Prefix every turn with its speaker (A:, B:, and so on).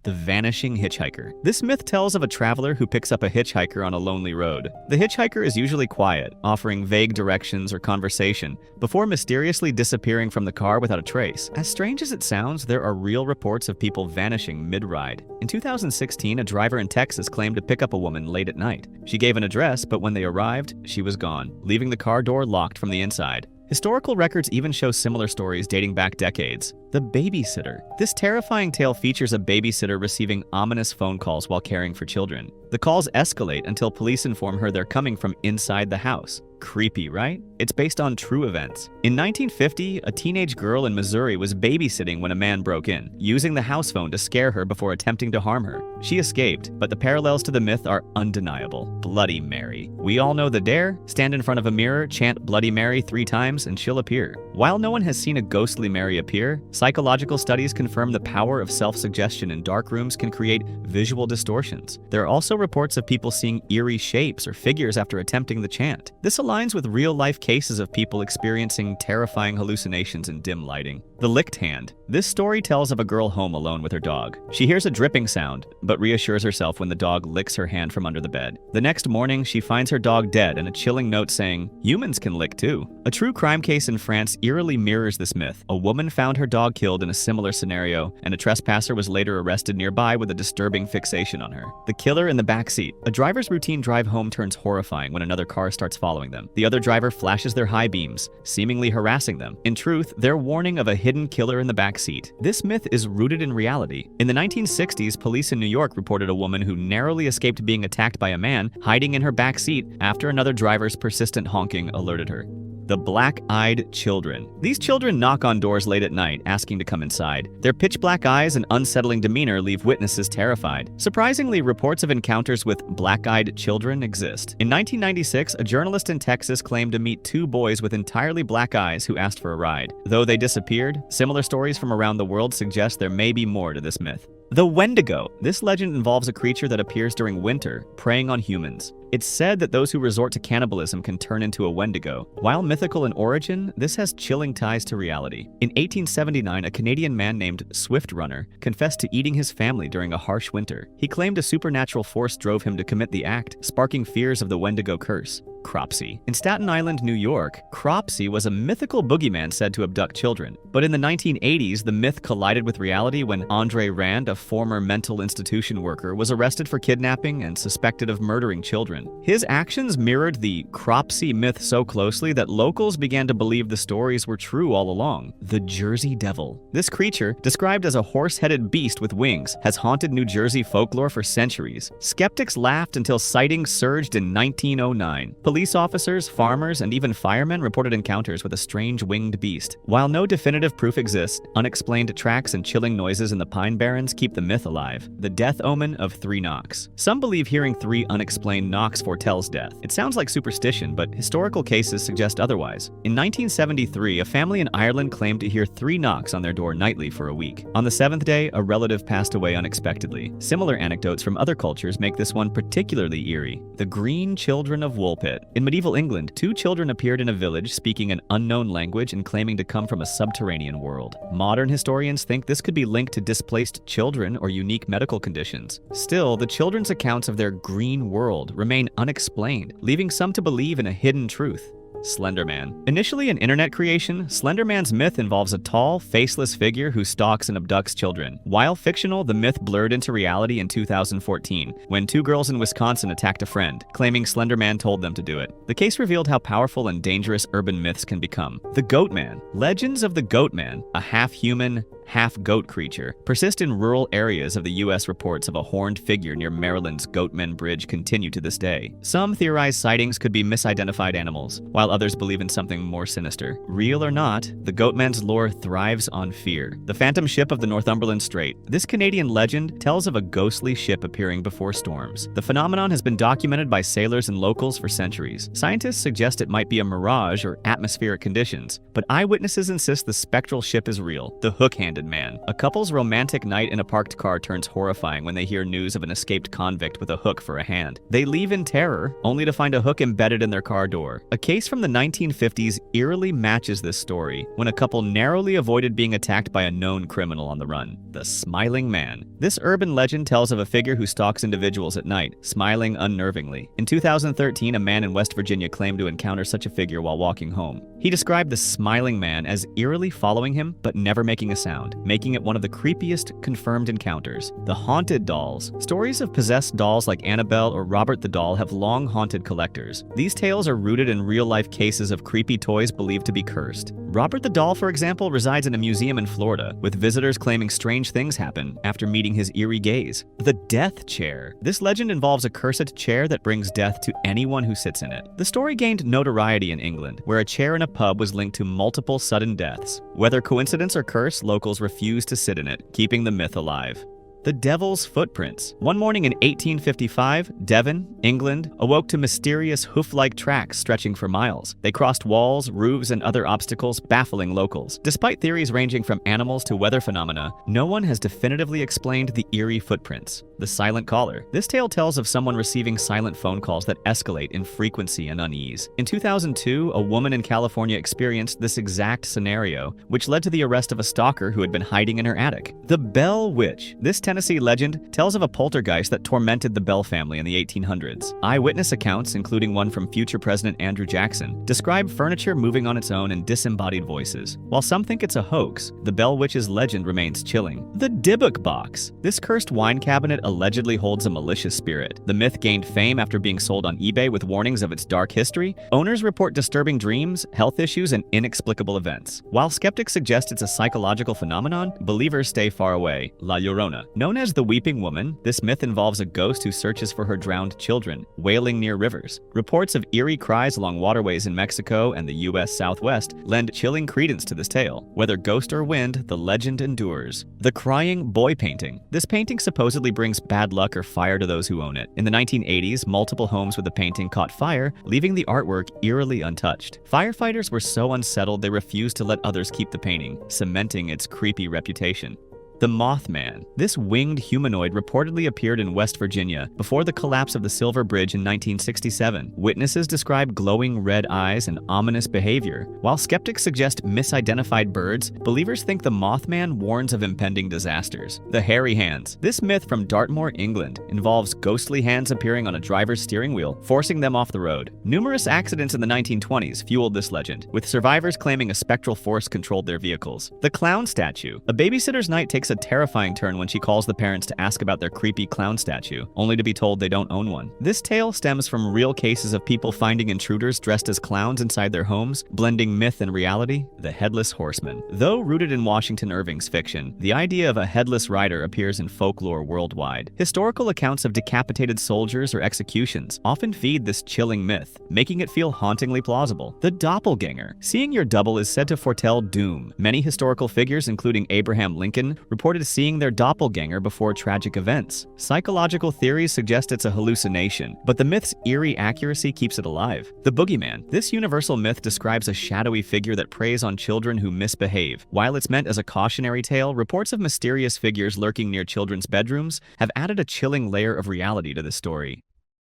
A: The Vanishing Hitchhiker. This myth tells of a traveler who picks up a hitchhiker on a lonely road. The hitchhiker is usually quiet, offering vague directions or conversation, before mysteriously disappearing from the car without a trace. As strange as it sounds, there are real reports of people vanishing mid-ride. In 2016, a driver in Texas claimed to pick up a woman late at night. She gave an address, but when they arrived, she was gone, leaving the car door locked from the inside. Historical records even show similar stories dating back decades. The babysitter. This terrifying tale features a babysitter receiving ominous phone calls while caring for children. The calls escalate until police inform her they're coming from inside the house. Creepy, right? It's based on true events. In 1950, a teenage girl in Missouri was babysitting when a man broke in, using the house phone to scare her before attempting to harm her. She escaped, but the parallels to the myth are undeniable. Bloody Mary. We all know the dare: stand in front of a mirror, chant Bloody Mary 3 times, and she'll appear. While no one has seen a ghostly Mary appear, psychological studies confirm the power of self-suggestion in dark rooms can create visual distortions. There are also reports of people seeing eerie shapes or figures after attempting the chant. This aligns with real-life cases of people experiencing terrifying hallucinations in dim lighting. The licked hand. This story tells of a girl home alone with her dog. She hears a dripping sound, but reassures herself when the dog licks her hand from under the bed. The next morning, she finds her dog dead and a chilling note saying, "Humans can lick too." A true crime case in France eerily mirrors this myth. A woman found her dog killed in a similar scenario, and a trespasser was later arrested nearby with a disturbing fixation on her. The killer in the backseat. A driver's routine drive home turns horrifying when another car starts following them. The other driver flashes their high beams, seemingly harassing them. In truth, they're warning of a hidden killer in the backseat. This myth is rooted in reality. In the 1960s, police in New York reported a woman who narrowly escaped being attacked by a man hiding in her backseat after another driver's persistent honking alerted her. The black-eyed children. These children knock on doors late at night, asking to come inside. Their pitch-black eyes and unsettling demeanor leave witnesses terrified. Surprisingly, reports of encounters with black-eyed children exist. In 1996, a journalist in Texas claimed to meet 2 boys with entirely black eyes who asked for a ride. Though they disappeared, similar stories from around the world suggest there may be more to this myth. The wendigo. This legend involves a creature that appears during winter, preying on humans. It's said that those who resort to cannibalism can turn into a wendigo. While mythical in origin, this has chilling ties to reality. In 1879, a Canadian man named Swift Runner confessed to eating his family during a harsh winter. He claimed a supernatural force drove him to commit the act, sparking fears of the wendigo curse. Cropsey. In Staten Island, New York, Cropsey was a mythical boogeyman said to abduct children. But in the 1980s, the myth collided with reality when Andre Rand, a former mental institution worker, was arrested for kidnapping and suspected of murdering children. His actions mirrored the Cropsey myth so closely that locals began to believe the stories were true all along. The Jersey Devil. This creature, described as a horse-headed beast with wings, has haunted New Jersey folklore for centuries. Skeptics laughed until sightings surged in 1909. Police officers, farmers, and even firemen reported encounters with a strange winged beast. While no definitive proof exists, unexplained tracks and chilling noises in the Pine Barrens keep the myth alive. The death omen of 3 knocks. Some believe hearing 3 unexplained knocks foretells death. It sounds like superstition, but historical cases suggest otherwise. In 1973, a family in Ireland claimed to hear 3 knocks on their door nightly for a week. On the 7th day, a relative passed away unexpectedly. Similar anecdotes from other cultures make this one particularly eerie. The Green Children of Woolpit. In medieval England, 2 children appeared in a village speaking an unknown language and claiming to come from a subterranean world. Modern historians think this could be linked to displaced children or unique medical conditions. Still, the children's accounts of their green world remain unexplained, leaving some to believe in a hidden truth. Slender Man. Initially an internet creation, Slender Man's myth involves a tall, faceless figure who stalks and abducts children. While fictional, the myth blurred into reality in 2014, when 2 girls in Wisconsin attacked a friend, claiming Slender Man told them to do it. The case revealed how powerful and dangerous urban myths can become. The Goatman. Legends of the Goatman, a half-human, half-goat creature, persist in rural areas of the U.S. Reports of a horned figure near Maryland's Goatman Bridge continue to this day. Some theorize sightings could be misidentified animals, while others believe in something more sinister. Real or not, the Goatman's lore thrives on fear. The phantom ship of the Northumberland Strait. This Canadian legend tells of a ghostly ship appearing before storms. The phenomenon has been documented by sailors and locals for centuries. Scientists suggest it might be a mirage or atmospheric conditions, but eyewitnesses insist the spectral ship is real. The hook-handed red-handed man. A couple's romantic night in a parked car turns horrifying when they hear news of an escaped convict with a hook for a hand. They leave in terror, only to find a hook embedded in their car door. A case from the 1950s eerily matches this story, when a couple narrowly avoided being attacked by a known criminal on the run, the Smiling Man. This urban legend tells of a figure who stalks individuals at night, smiling unnervingly. In 2013, a man in West Virginia claimed to encounter such a figure while walking home. He described the Smiling Man as eerily following him, but never making a sound, making it one of the creepiest confirmed encounters. The haunted dolls. Stories of possessed dolls like Annabelle or Robert the Doll have long haunted collectors. These tales are rooted in real-life cases of creepy toys believed to be cursed. Robert the Doll, for example, resides in a museum in Florida, with visitors claiming strange things happen after meeting his eerie gaze. The Death Chair. This legend involves a cursed chair that brings death to anyone who sits in it. The story gained notoriety in England, where a chair in a pub was linked to multiple sudden deaths. Whether coincidence or curse, locals refused to sit in it, keeping the myth alive. The Devil's Footprints. One morning in 1855, Devon, England, awoke to mysterious hoof-like tracks stretching for miles. They crossed walls, roofs, and other obstacles, baffling locals. Despite theories ranging from animals to weather phenomena, no one has definitively explained the eerie footprints. The Silent Caller. This tale tells of someone receiving silent phone calls that escalate in frequency and unease. In 2002, a woman in California experienced this exact scenario, which led to the arrest of a stalker who had been hiding in her attic. The Bell Witch. This Tennessee legend tells of a poltergeist that tormented the Bell family in the 1800s. Eyewitness accounts, including one from future President Andrew Jackson, describe furniture moving on its own and disembodied voices. While some think it's a hoax, the Bell Witch's legend remains chilling. The Dybbuk box. This cursed wine cabinet allegedly holds a malicious spirit. The myth gained fame after being sold on eBay with warnings of its dark history. Owners report disturbing dreams, health issues, and inexplicable events. While skeptics suggest it's a psychological phenomenon, believers stay far away. La Llorona. Known as the Weeping Woman, this myth involves a ghost who searches for her drowned children, wailing near rivers. Reports of eerie cries along waterways in Mexico and the U.S. Southwest lend chilling credence to this tale. Whether ghost or wind, the legend endures. The Crying Boy Painting. This painting supposedly brings bad luck or fire to those who own it. In the 1980s, multiple homes with the painting caught fire, leaving the artwork eerily untouched. Firefighters were so unsettled they refused to let others keep the painting, cementing its creepy reputation. The Mothman. This winged humanoid reportedly appeared in West Virginia before the collapse of the Silver Bridge in 1967. Witnesses describe glowing red eyes and ominous behavior. While skeptics suggest misidentified birds, believers think the Mothman warns of impending disasters. The Hairy Hands. This myth from Dartmoor, England, involves ghostly hands appearing on a driver's steering wheel, forcing them off the road. Numerous accidents in the 1920s fueled this legend, with survivors claiming a spectral force controlled their vehicles. The Clown Statue. A babysitter's night takes a terrifying turn when she calls the parents to ask about their creepy clown statue, only to be told they don't own one. This tale stems from real cases of people finding intruders dressed as clowns inside their homes, blending myth and reality. The Headless Horseman. Though rooted in Washington Irving's fiction, the idea of a headless rider appears in folklore worldwide. Historical accounts of decapitated soldiers or executions often feed this chilling myth, making it feel hauntingly plausible. The Doppelganger. Seeing your double is said to foretell doom. Many historical figures, including Abraham Lincoln, reported seeing their doppelganger before tragic events. Psychological theories suggest it's a hallucination, but the myth's eerie accuracy keeps it alive. The Boogeyman. This universal myth describes a shadowy figure that preys on children who misbehave. While it's meant as a cautionary tale, reports of mysterious figures lurking near children's bedrooms have added a chilling layer of reality to the story.